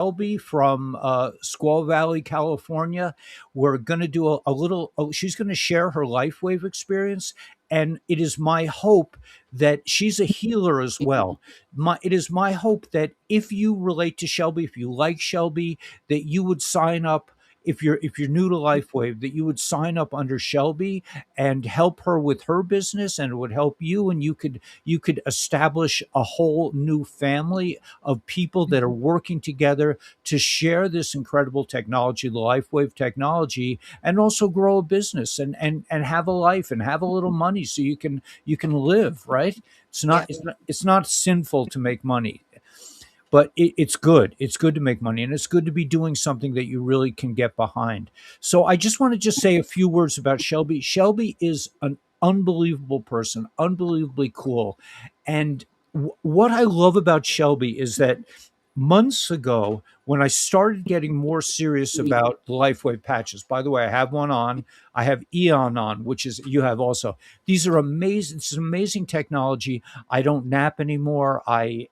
Shelby from Squaw Valley, California. We're going to do a little, she's going to share her Lifewave experience. And it is my hope that she's a healer as well. It is my hope that if you relate to Shelby, if you like Shelby, that you would sign up. If you're new to Lifewave, that you would sign up under Shelby and help her with her business, and it would help you, and you could establish a whole new family of people that are working together to share this incredible technology, the LifeWave technology, and also grow a business and have a life and have a little money so you can live, right? It's not Yeah. it's not sinful to make money, but it's good. It's good to make money, and it's good to be doing something that you really can get behind. So I just want to just say a few words about Shelby. Shelby is an unbelievable person, unbelievably cool. And what I love about Shelby is that months ago, when I started getting more serious about the LifeWave patches, by the way, I have one on, I have Eon on, which is you have also. These are amazing. It's an amazing technology. I don't nap anymore. I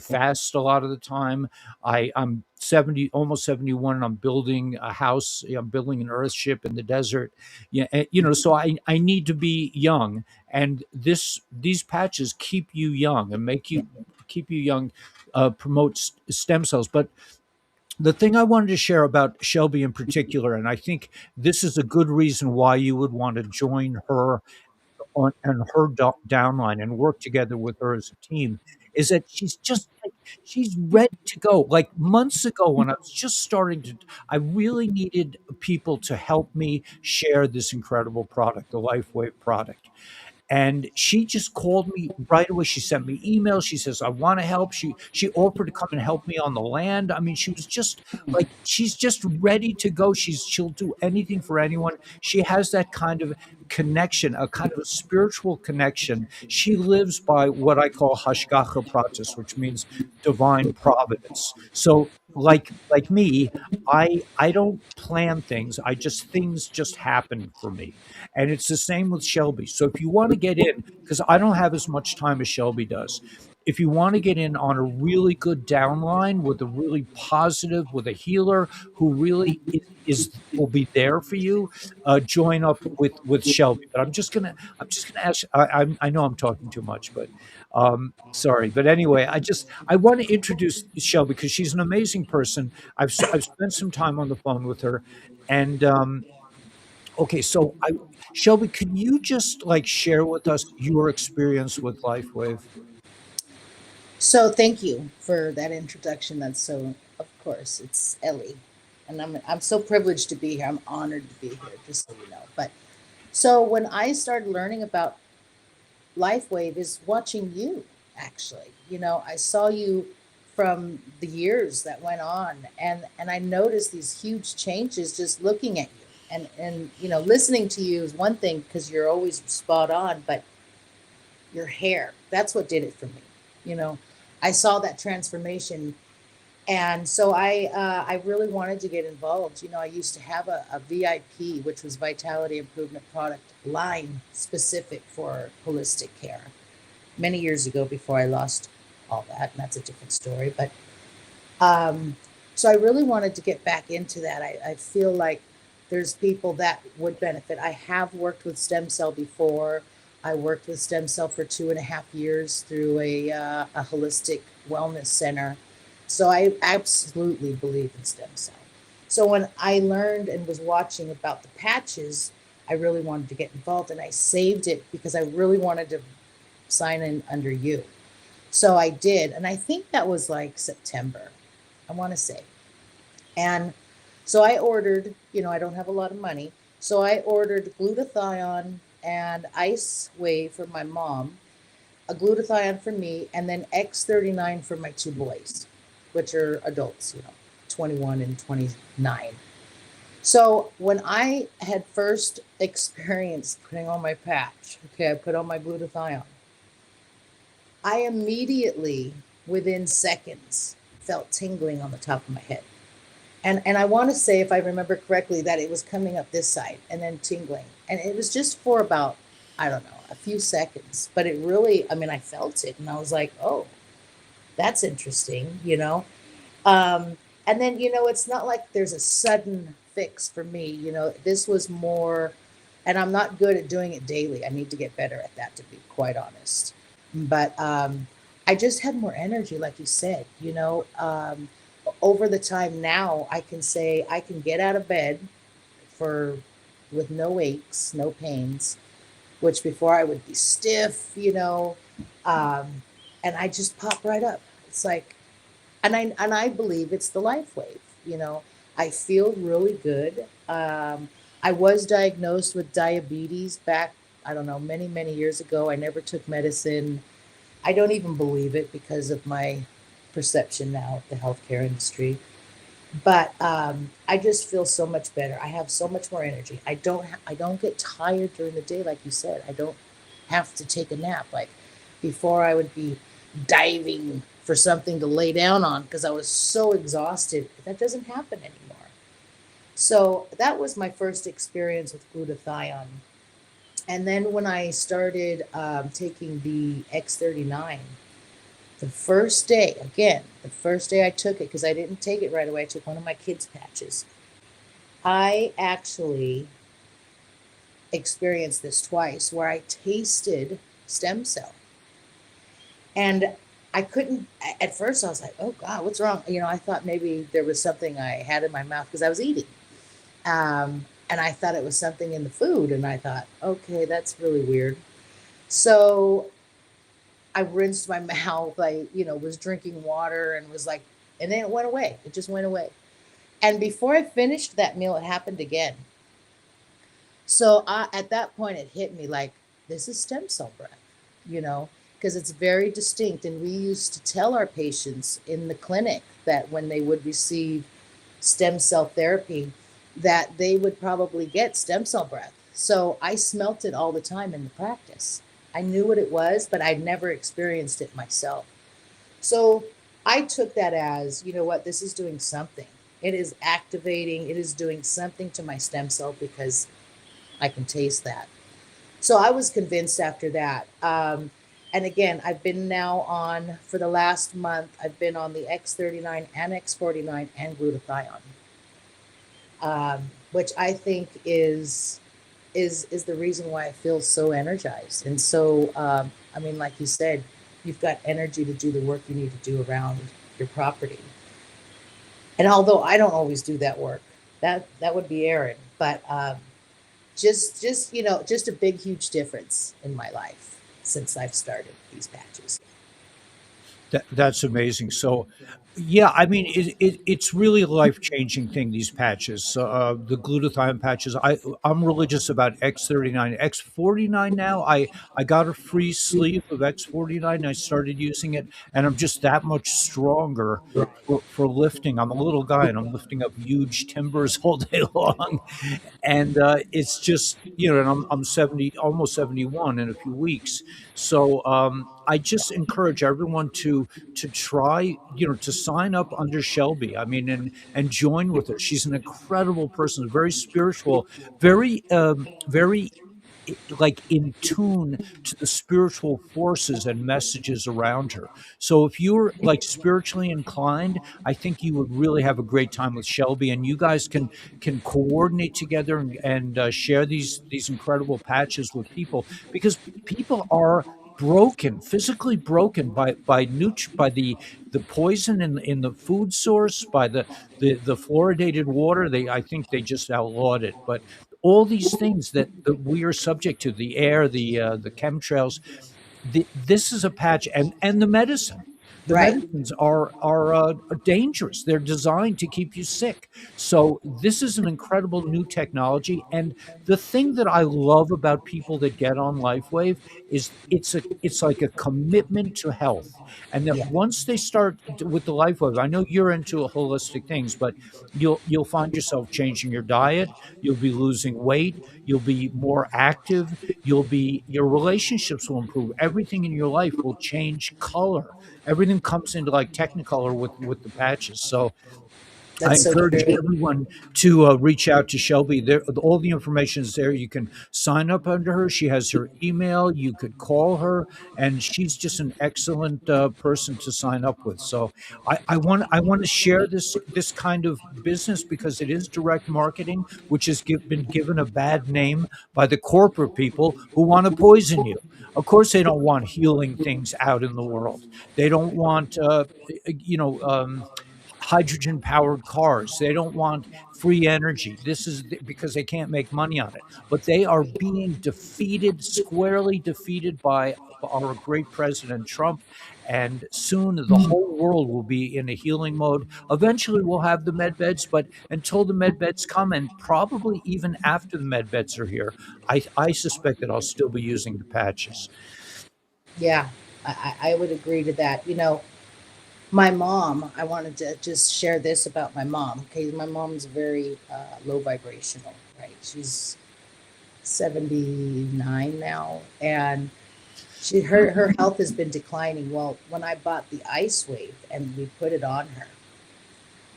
fast a lot of the time. I'm 70, almost 71, and I'm building a house. I'm building an earthship in the desert. Yeah, so I need to be young, and these patches keep you young and make you keep you young, promote stem cells. But the thing I wanted to share about Shelby in particular, and I think this is a good reason why you would want to join her on her downline and work together with her as a team, is that she's ready to go. Like months ago, when I was just starting to, I really needed people to help me share this incredible product, the LifeWave product. And she just called me right away. She sent me emails. She says, I want to help. She offered to come and help me on the land. I mean, she was just like, she's just ready to go. She'll do anything for anyone. She has that kind of connection, a kind of a spiritual connection. She lives by what I call hashgacha pratis, which means divine providence. So like me, I don't plan things. Things just happen for me. And it's the same with Shelby. So if you want to get in, because I don't have as much time as Shelby does, if you want to get in on a really good downline with a really positive, with a healer who really is will be there for you, join up with Shelby. But I'm just gonna ask. I know I'm talking too much, but sorry. But anyway, I want to introduce Shelby because she's an amazing person. I've spent some time on the phone with her, and okay, so Shelby, can you just like share with us your experience with LifeWave? So thank you for that introduction. That's so, of course, it's Ellie, and I'm so privileged to be here. I'm honored to be here, just so you know. But so when I started learning about LifeWave is watching you. Actually, I saw you from the years that went on, and I noticed these huge changes just looking at you. And listening to you is one thing because you're always spot on, but your hair, that's what did it for me. You know, I saw that transformation, and so I really wanted to get involved. I used to have a VIP, which was Vitality Improvement Product line specific for holistic care many years ago before I lost all that, and that's a different story. But so I really wanted to get back into that. I feel like there's people that would benefit. I have worked with stem cell before. I worked with stem cell for 2.5 years through a holistic wellness center. So I absolutely believe in stem cell. So when I learned and was watching about the patches, I really wanted to get involved, and I saved it because I really wanted to sign in under you. So I did, and I think that was like September, I want to say. And so I ordered, I don't have a lot of money. So I ordered glutathione and ice wave for my mom, a glutathione for me, and then X39 for my two boys, which are adults, 21 and 29. So when I had first experienced putting on my patch, okay, I put on my glutathione, I immediately, within seconds, felt tingling on the top of my head. And I want to say, if I remember correctly, that it was coming up this side and then tingling. And it was just for about, I don't know, a few seconds. But it really, I mean, I felt it and I was like, oh, that's interesting. Um, And then, it's not like there's a sudden fix for me. This was more, and I'm not good at doing it daily. I need to get better at that, to be quite honest. But I just had more energy, like you said. Over the time now, I can say I can get out of bed for with no aches, no pains, which before I would be stiff, um, and I just pop right up. It's like, and I believe it's the Lifewave. You know, I feel really good. I was diagnosed with diabetes back, I don't know, many many years ago. I never took medicine. I don't even believe it because of my perception now of the healthcare industry. But I just feel so much better. I have so much more energy. I don't get tired during the day, like you said. I don't have to take a nap. Like before, I would be diving for something to lay down on because I was so exhausted. That doesn't happen anymore. So that was my first experience with glutathione. And then when I started taking the X39, the first day, again, the first day I took it, because I didn't take it right away, I took one of my kids' patches. I actually experienced this twice where I tasted stem cell. And I couldn't, at first, I was like, oh God, what's wrong? I thought maybe there was something I had in my mouth because I was eating. And I thought it was something in the food. And I thought, okay, that's really weird. So I rinsed my mouth. I, was drinking water and was like, and then it went away. It just went away. And before I finished that meal, it happened again. So at that point, it hit me like, this is stem cell breath, you know, because it's very distinct. And we used to tell our patients in the clinic that when they would receive stem cell therapy, that they would probably get stem cell breath. So I smelt it all the time in the practice. I knew what it was, but I'd never experienced it myself. So I took that as, you know what, this is doing something. It is activating, it is doing something to my stem cell because I can taste that. So I was convinced after that. And again, I've been now on, for the last month, I've been on the X39 and X49 and glutathione, which I think is the reason why I feel so energized. And so, I mean, like you said, you've got energy to do the work you need to do around your property. And although I don't always do that work, that would be Aaron. But just a big, huge difference in my life since I've started these patches. That's amazing. So, yeah, I mean, it's really a life changing thing. These patches, the glutathione patches. I'm religious about X39, X49 now. I got a free sleeve of X49. I started using it, and I'm just that much stronger for lifting. I'm a little guy, and I'm lifting up huge timbers all day long, and it's just and I'm 70, almost 71 in a few weeks. So I just encourage everyone to try, to sign up under Shelby. I mean, and join with her. She's an incredible person, very spiritual, very very like in tune to the spiritual forces and messages around her. So if you're like spiritually inclined, I think you would really have a great time with Shelby, and you guys can coordinate together and share these incredible patches with people, because people are broken, physically broken by the poison in the food source, by the fluoridated water. They I think they just outlawed it, but all these things that we are subject to, the air, the chemtrails, this is a patch, and the medicine. The Right. medicines are dangerous. They're designed to keep you sick. So this is an incredible new technology. And the thing that I love about people that get on LifeWave is it's like a commitment to health. And that Yeah. once they start with the LifeWave, I know you're into holistic things, but you'll find yourself changing your diet. You'll be losing weight. You'll be more active. Your relationships will improve. Everything in your life will change color. Everything comes into like technicolor with the patches. So I That's so encourage true. everyone to reach out to Shelby. There, all the information is there. You can sign up under her. She has her email. You could call her, and she's just an excellent person to sign up with. So I want to share this kind of business because it is direct marketing, which has been given a bad name by the corporate people who want to poison you. Of course, they don't want healing things out in the world. They don't want, you know. Hydrogen powered cars. They don't want free energy. This is because they can't make money on it. But they are being defeated, squarely defeated by our great President Trump. And soon the whole world will be in a healing mode. Eventually, we'll have the med beds, but until the med beds come, and probably even after the med beds are here, I suspect that I'll still be using the patches. Yeah, I would agree to that. My mom, I wanted to just share this about my mom. Okay, my mom's very low vibrational, right? She's 79 now, and her health has been declining. Well, when I bought the Ice Wave and we put it on her,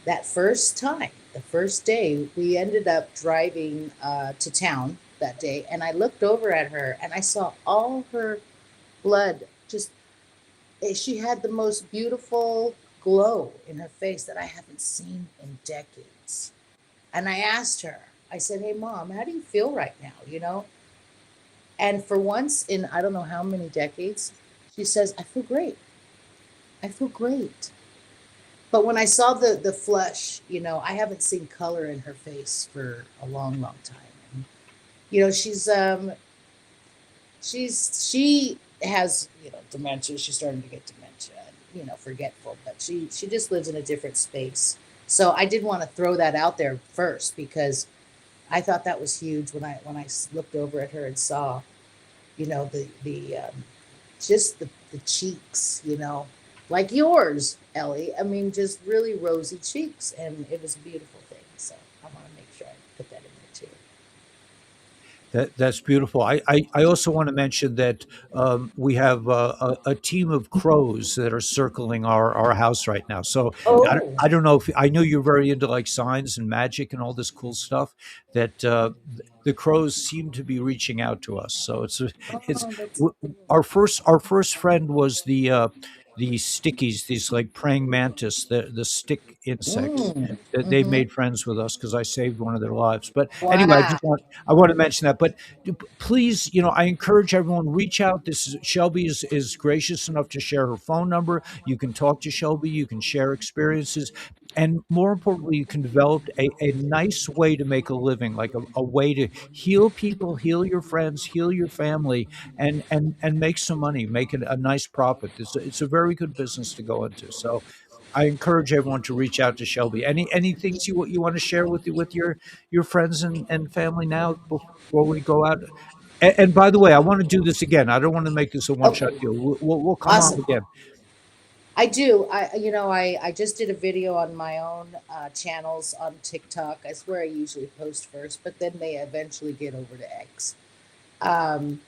that first time, the first day, we ended up driving to town that day, and I looked over at her and I saw all her blood just she had the most beautiful glow in her face that I haven't seen in decades. And I asked her, I said, "Hey, mom, how do you feel right now?" And for once in I don't know how many decades, she says, "I feel great. I feel great." But when I saw the flush, I haven't seen color in her face for a long, long time. And, she has dementia. She's starting to get dementia, and forgetful, but she just lives in a different space. So I did want to throw that out there first because I thought that was huge when I looked over at her and saw the just the cheeks, like yours, Ellie. I mean, just really rosy cheeks, and it was a beautiful thing. So I want to make sure I put that in there too. That's beautiful. I also want to mention that we have a team of crows that are circling our house right now. So Oh, I don't know if I know you're very into like signs and magic and all this cool stuff. That the crows seem to be reaching out to us. So it's oh, that's cool. our first friend was the stickies, these like praying mantis, the stick insects. That they Mm-hmm. made friends with us because I saved one of their lives. But anyway, Wow. I want to mention that. But please, I encourage everyone reach out. This is Shelby is gracious enough to share her phone number. You can talk to Shelby. You can share experiences. And more importantly, you can develop a nice way to make a living, like a way to heal people, heal your friends, heal your family, and make some money, make a nice profit. It's a very good business to go into. So I encourage everyone to reach out to Shelby. Any things you want to share with your friends and family now before we go out? And by the way, I want to do this again. I don't want to make this a one shot Okay. deal. We'll come on Awesome. again. I do. I just did a video on my own channels on TikTok. I swear I usually post first, but then they eventually get over to X. Um,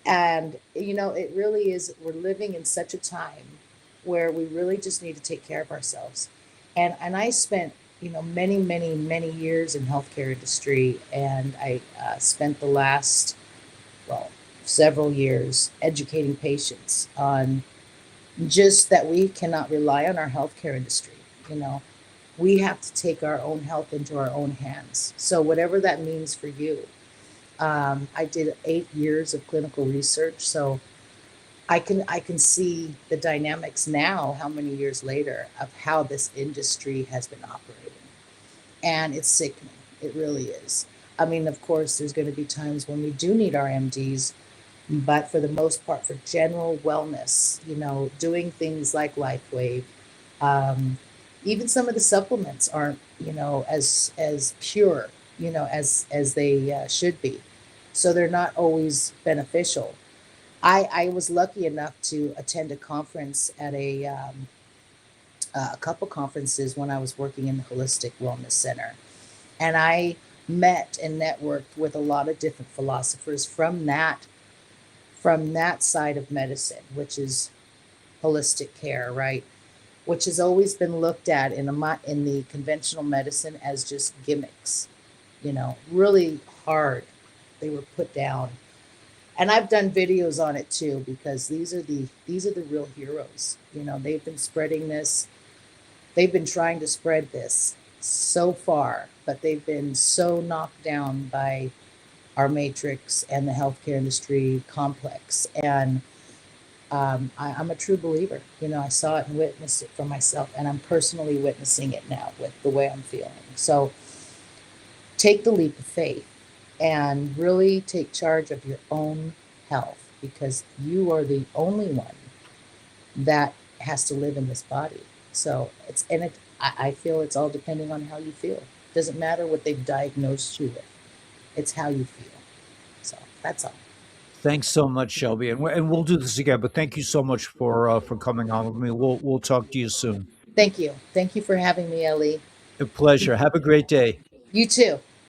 and it really is. We're living in such a time where we really just need to take care of ourselves. And I spent many, many, many years in healthcare industry, and I spent the last well several years educating patients on just that we cannot rely on our healthcare industry. You know, we have to take our own health into our own hands. So whatever that means for you, I did 8 years of clinical research, so I can see the dynamics now, how many years later, of how this industry has been operating, and it's sickening. It really is. I mean, of course, there's going to be times when we do need our MDs, but for the most part, for general wellness, doing things like Lifewave, um, even some of the supplements aren't, as pure, as they should be. So they're not always beneficial. I was lucky enough to attend a conference at a couple conferences when I was working in the Holistic Wellness Center, and I met and networked with a lot of different philosophers from that side of medicine, which is holistic care, right? which has always been looked at in the conventional medicine as just gimmicks, really hard. They were put down. And I've done videos on it too, because these are the real heroes. They've been spreading this. They've been trying to spread this so far, but they've been so knocked down by our matrix and the healthcare industry complex. And I'm a true believer. I saw it and witnessed it for myself, and I'm personally witnessing it now with the way I'm feeling. So take the leap of faith and really take charge of your own health, because you are the only one that has to live in this body. So I feel it's all depending on how you feel. It doesn't matter what they've diagnosed you with. It's how you feel. So that's all. Thanks so much, Shelby, and we'll do this again. But thank you so much for coming on with me. We'll talk to you soon. Thank you. Thank you for having me, Ellie. A pleasure. Have a great day. You too.